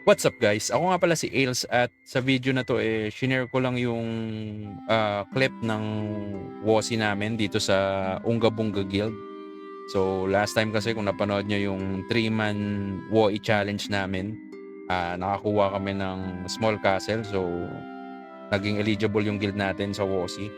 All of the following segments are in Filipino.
What's up guys? Ako nga pala si Ails at sa video na to shinare ko lang yung clip ng WOSI namin dito sa Unga Bunga Guild. So last time kasi kung napanood nyo yung 3-man WOI challenge namin, nakakuha kami ng small castle, so naging eligible yung guild natin sa WOSI.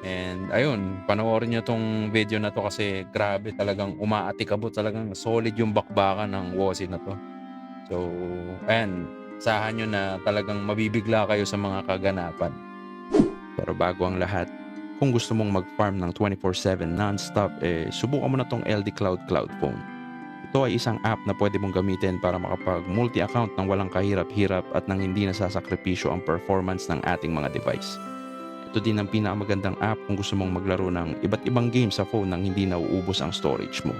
And ayun, panoorin nyo tong video na to kasi grabe, talagang umaatikabot, talagang solid yung bakbakan ng WOSI na to. So, ayan, asahan nyo na talagang mabibigla kayo sa mga kaganapan. Pero bago ang lahat, kung gusto mong mag-farm ng 24/7 non-stop, subukan mo na tong LD Cloud Cloud Phone. Ito ay isang app na pwede mong gamitin para makapag-multi-account ng walang kahirap-hirap at nang hindi nasasakripisyo ang performance ng ating mga device. Ito din ang pinakamagandang app kung gusto mong maglaro ng iba't ibang games sa phone nang hindi nauubos ang storage mo.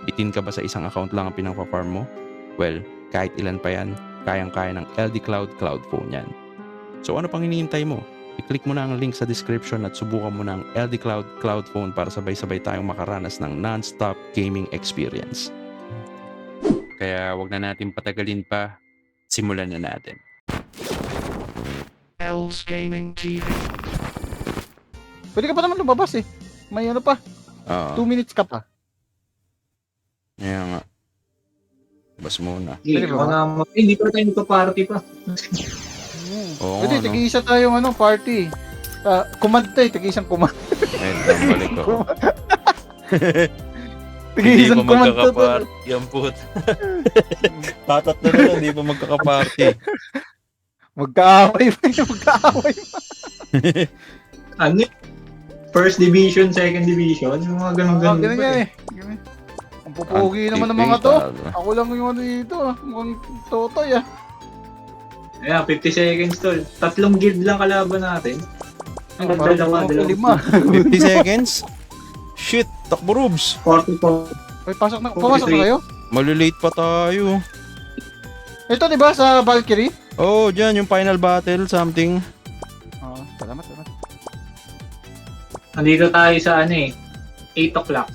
Bitin ka ba sa isang account lang ang pinang-farm mo? Well, kahit ilan pa yan, kayang-kaya ng LD Cloud Cloud Phone yan. So ano pang hinihintay mo? I-click mo na ang link sa description at subukan mo ng LD Cloud Cloud Phone para sabay-sabay tayong makaranas ng non-stop gaming experience. Kaya wag na natin patagalin pa, simulan na natin. Els Gaming TV. Pwede ka pa naman lumabas eh. May ano pa. 2 minutes ka pa. Kaya nga. Bas muna. Pwede ba? Hindi pa tayo nagpa-party pa. Oo, Pwede, tig-isa tayong party. Command tayo, tig-isang command. Ayun, balik ako. Hindi Tig-isang pa command to. magkakaparty. Yan put. Tatat na lang, hindi pa magkakaparty. Magkaaway pa yun, magkaaway pa. Ano? First division, second division, yung mga ganun-ganun. Ganun pa yan eh. eh. Ganun. Ang pupugi naman ng mga to. Ako lang yung dito mukhang totoy ah. Ayan, 50 seconds tol. 3 guild lang kalaban natin. Ang Parang dalawa, lima. 50 seconds? Shit, takbo Rubes. 44. Ay, pumasok na kayo? Malilate pa tayo. Ito diba sa Valkyrie? Oh, dyan yung final battle, something. Salamat. Nandito tayo sa 8 o'clock.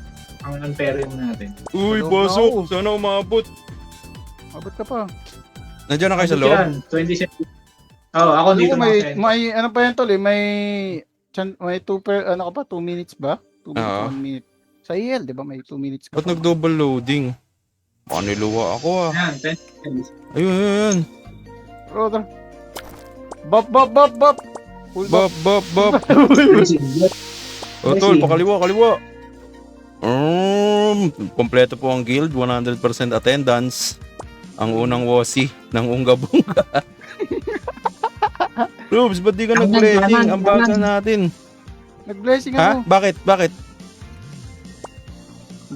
Ang unpairing natin. Uy, Tulog na pasok. ako. Sana umabot. Abot ka pa. Nandiyan na kayo sa loob? Yan, 20 seconds. Oo, ako dito May ano pa yan tol eh, may 2 minutes ba? 2 minutes, Oo. 1 minute. Sa EL, di ba? May 2 minutes ka Ba't pa. nag-double loading? Baka niluwa ako ah. Yan, 10 seconds. Ayun. Brother. Bop. Full Bop. O tol, pakaliwa. Kompleto po ang guild, 100% attendance. Ang unang WOSI ng Unga Bunga. Rubes, ba't di ka nag-blessing? Ang baga natin. Nag-blessing Ha? ako. Bakit?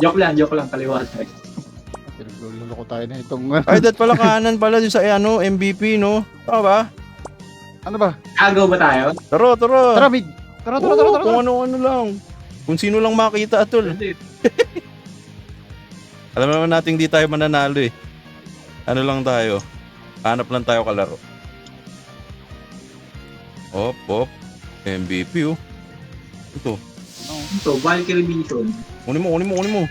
Joke lang, kaliwa tayo. Luloko tayo na itong Ay, dat pala kanan pala yung sa MVP, no? Tama ba? ano ba? Agaw ba tayo? Tara. Tara mid. Tara. Kung ano-ano lang. Kung sino lang makita, tol. Alam naman natin di tayo mananalo eh. Ano lang tayo? Hanap lang tayo kalaro. Op. MVP oh. Ito. Ito, Valkyrie Vision. Kunin mo. Kunin mo.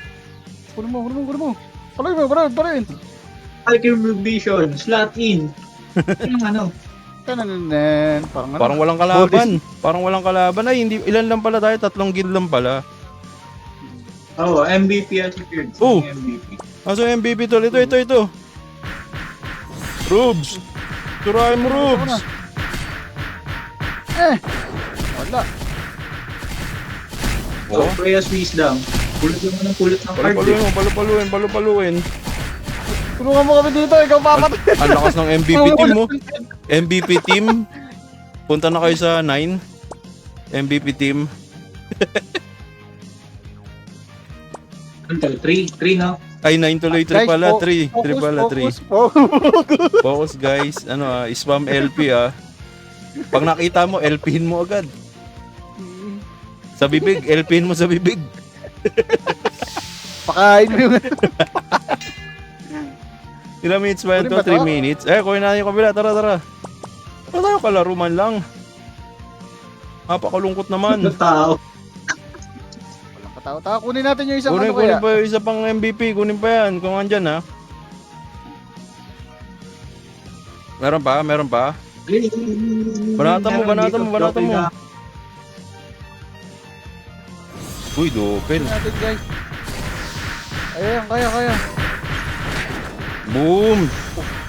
Palayin. Valkyrie Vision, slot in. Ano? Tananan. Parang walang kalaban. Ay, hindi, ilan lang pala tayo? 3 guild lang pala. Oo, MVP at secured. Oh. MVP. Aso MVP tol? Ito. Rubes. Turahin mo, Rubes. Wala. So, Freya's Wisdom. Pulot ng card. Palupaluin. Tulungan mo kami dito, ikaw papatay. Ang lakas ng MVP team mo. MVP team. Punta na kayo sa 9. MVP team. 3, no? Ay, 9 tuloy. 3 pala. 3 pala. 3. Focus. Focus guys. Spam LP ah. Pag nakita mo, LPhin mo agad. Sa bibig. LPhin mo sa bibig. Pakain mo yung Ilang minutes ba ito? Kunin ba 3 to? minutes. Kunin na yung kabila. Tara. Tara tayo kalaro man lang. Napakalungkot naman. Tao. Walang katawa-tawa. Kunin natin yung isang Kunin kaya. pa yung isa pang MVP. Kunin pa yan. Kung andyan ha. Meron pa, meron pa. Banatan mo, banatan mo, banatan mo. Uy, dopel. Natin guys. Ayan, kaya. Boom!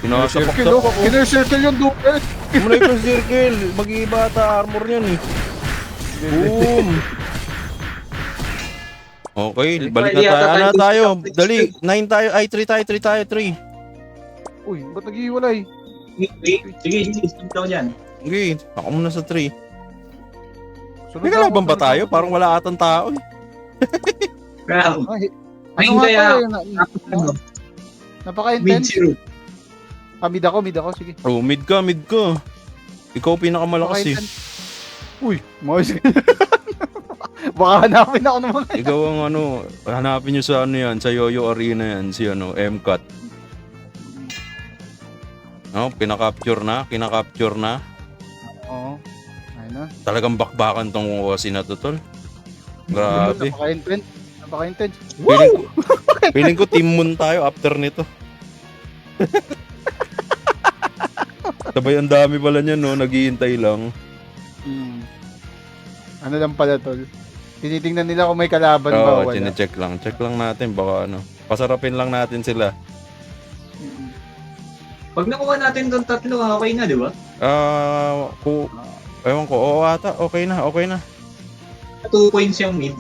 Pinasapak Circle, oh. Kinir-circle yung dupe. Muna yung circle. Mag-iiba ata armor yan eh. Boom! Okay, balik na tayo. Ano tayo? Dali, 9 tayo. Ay, 3 tayo. 3. Uy, ba't nag-iwalay? Sige, stop daw dyan. Okay, ako muna sa 3. Sunod May ako, kalaban ba sunod tayo? ako. Parang wala atang tao eh. Wow. Ay, Ay, ano nga kaya, to eh? ano, Napaka-intense. mid-zero. Mid ako. Sige. Oh, mid ka. Ikaw pinakamalakas eh. Napaka-intense. Uy, mais. Baka hanapin ako ng mga... Ikaw ang ano, hanapin nyo sa ano yan, sa Yoyo Arena yan, si ano, MCAT. No, kinakapture na. Oo. Ayun na. Talagang bakbakan tong Wosi na to, tol. Grabe. Napaka-intense. Feeling ko team moon tayo after nito. Sabay ang dami pala niyan, no, naghihintay lang. Ano lang pala, tol? Tinitingnan nila kung may kalaban ba Oo, o wala. check lang. Check lang natin, baka ano. Pasarapin lang natin sila. Pag nakuha natin doon 3, okay na, di ba? Ewan ko, oo ata, okay na. 2 points yung mid.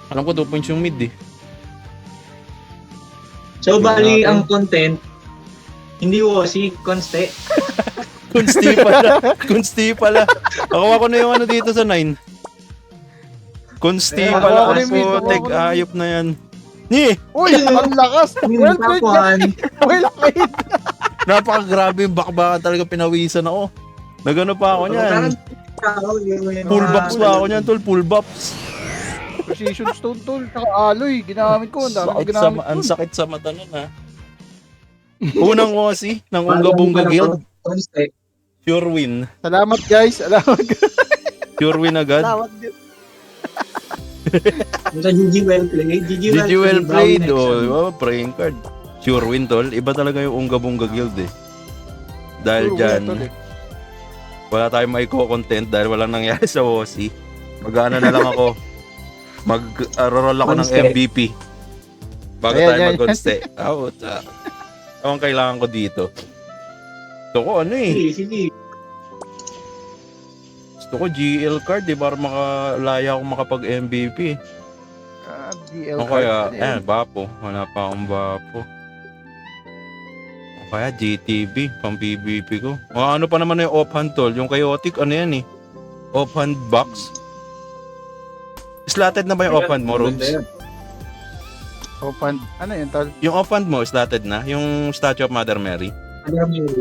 Alam ko 2 points yung mid eh. So, Tingnan bali, natin. ang content, hindi Wosi, Conste. Kunsti pala. Nakuha ko na yung ano dito sa 9. Kunsti Nakuha pala. ko na yung mid, nakuha Tek, ko na yung ayop na yan. Ni! Uy, ang lakas! Well played yan! Well played! Napakagrabe yung bakbakan talaga, pinawisan ako. Nagano pa ako niyan. Full box pa ako niyan, tol. Full box. Precision stone, tol. Saka alloy. Ginamit ko. Ang dami ginamit Ang ko. sakit sa mata nun, ha. Unang Wosi ng Unga Bunga Guild. Conste. Pure win. Salamat, guys. Salamat. Pure win agad. Salamat, guys. Sa GG well played. Did you well played? Oh, praying card. Pure win, tol. Iba talaga yung Unga Bunga Guild, eh. Dahil Puro dyan, win, tol, eh. wala tayong maiko-content dahil walang nangyari sa Wosi. Mag-ano na lang ako. Mag-roll ako ng Conste. MVP. Bago Ayan, tayo yan, mag-conste. Out. Ang kailangan ko dito. Gusto ko ano eh. Sige. Gusto ko GL card eh. Para makalaya akong makapag-MVP. DL O kaya, Bapo. Wala pa akong Bapo. O kaya GTB. Pang PVP ko. O ano pa naman yung offhand, tol? Yung chaotic, ano yan eh? Offhand box. Slotted na ba yung offhand mo, Rogues? Open. Ano yun, tol? Yung offhand mo, slotted na? Yung Statue of Mother Mary?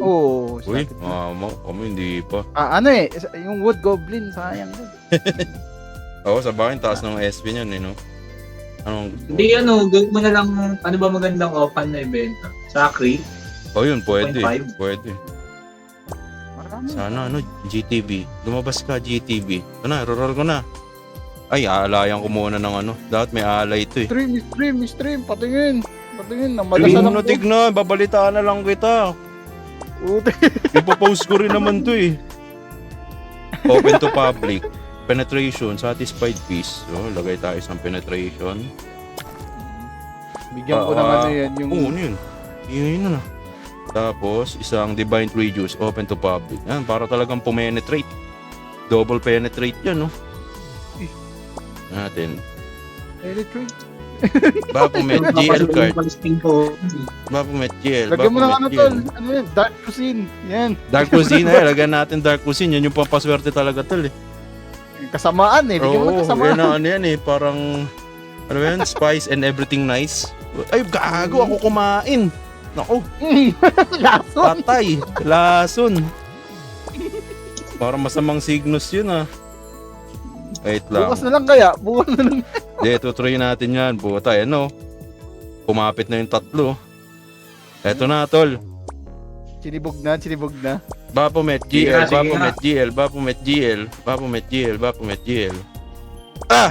Oo. Uy, started na. kami hindi pa. Ano eh. Yung wood goblin. Sayang din. Oo, sa bakin, taas ng SP niyan eh, no? Anong... Hindi gawin mo na lang, ano ba magandang open na ibenta? Sakri? Oh, yun, pwede. 0.5. Pwede. Marami. Sana, GTB. Lumabas ka, GTB. Ito na, roll ko na. Ay, aalayan ko muna ng ano. Dapat may alay ito eh. Stream. Patingin. Tignan Malasan mo, tignan. Babalitaan na lang kita. Ipopost ko rin naman to eh. Open to public. Penetration, satisfied piece. So, lagay tayo sa penetration. Bigyan ko naman na yan. Yung... Oo, yun. Yun na. Tapos, isang Divine Tree Juice, open to public. Yan, para talagang pumenetrate. Double penetrate yan, no? Natin. Electric. Baphomet GL card. Baphomet GL. Lagyan mo ng ano, Baphomet tol. GL. Ano yan? Dark Cuisine. Yan. Dark Cuisine, lagyan natin Dark Cuisine. Yan yung pampaswerte talaga, tol eh. Kasamaan eh. Bigyan mo ng Oo, kasamaan. yan ano yan eh. Parang, ano yan? Spice and everything nice. Ay, gago ako kumain. Naku, Lason. patay. Lason. Parang masamang signos yun ah. Wait lang. Bukas na lang kaya. Bukas na lang. Hindi, tutry natin yan. Puta, ano? Kumapit na yung 3. Eto na, tol. Sinibog na. Baphomet GL, Sige, Baphomet GL, Baphomet GL, Baphomet GL, Baphomet GL. Ah!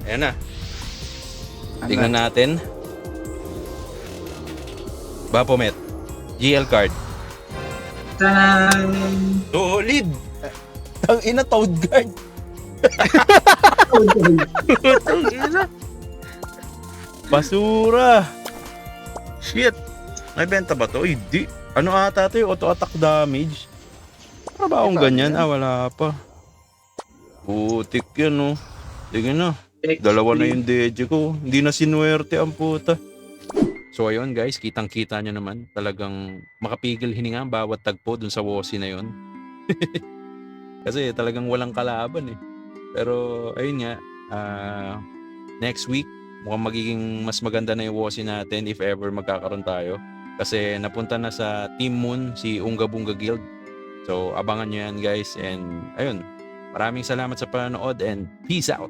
Ayan na. Tingnan natin. Baphomet. GL card. Tanan! Solid! Ang ina, Toad Guard. Ang ina. Basura. Shit. May benta ba to? Hindi. Ano ata to yung auto-attack damage? Ano ba akong Ito, ganyan? yan. Ah, wala pa. Putik yan, oh. Sige na. Dalawa na yung DJ ko. Hindi na sinuwerte ang puta. So ayun guys, kitang-kita nyo naman. Talagang makapigil hininga ang bawat tagpo dun sa Wosi na yun. Kasi talagang walang kalaban eh. Pero ayun nga, next week, mukhang magiging mas maganda na yung Wosi natin if ever magkakaroon tayo. Kasi napunta na sa Team Moon si Unga Bunga Guild. So abangan nyo yan guys. And ayun, maraming salamat sa panonood and peace out!